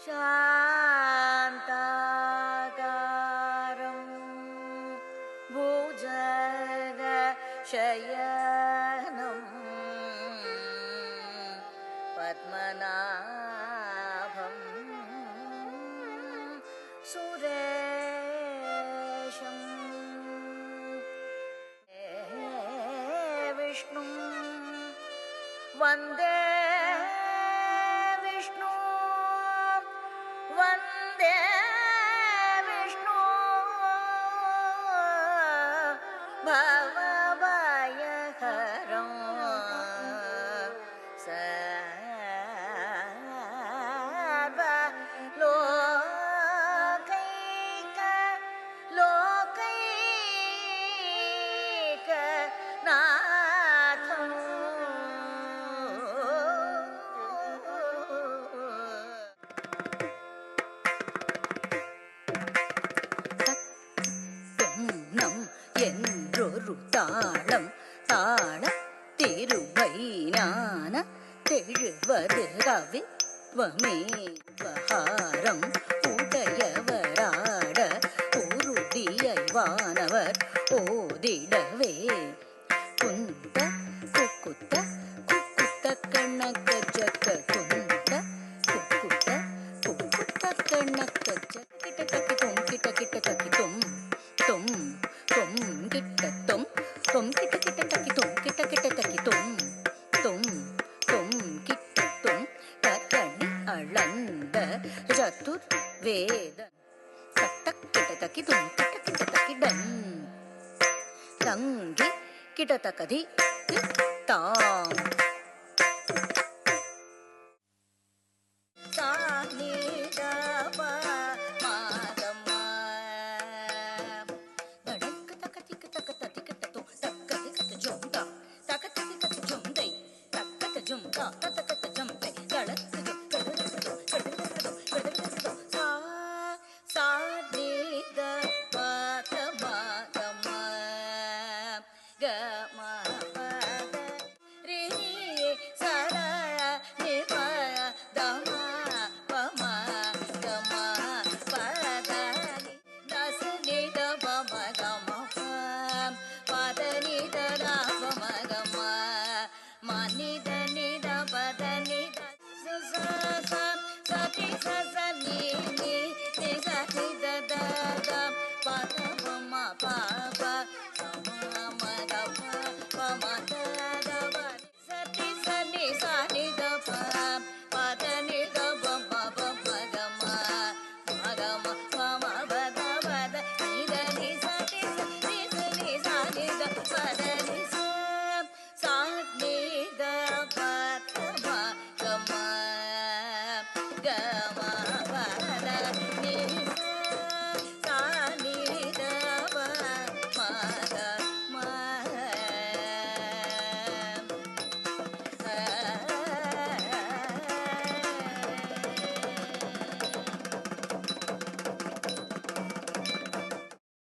शान्ताकारं भुजगशयनं पद्मनाभं सुरेशं विष्णुं वन्दे वन्दे विष्णु भवभयहरं लोकैकनाथं என்றொரு தாளம் தாள திருவைஞான தெழுவது கவித்வமே வகாரம் உடையவராட உறுதியை வானவர் ஓதிடவே குந்த குக்குத்த குக்குத்த கணக்க ஜக்க குந்த குக்குத்த குக்குத்த கணக்க கிட்ட தக்கி தும் கிட்ட கிட்ட தக்கி தும் தும் தும் கிட்ட தும் தும் கிட்ட கிட்ட தக்கி தும் கிட்ட கிட்ட தக்கி தும் தும் தும் கிட்ட தும் தரணி அளந்த சதுர் வேத சட்ட கிட்ட தக்கி தும் கிட்ட கிட்ட தக்கி டன் தங்கி கிட்ட தக்கதி தாம் Jump,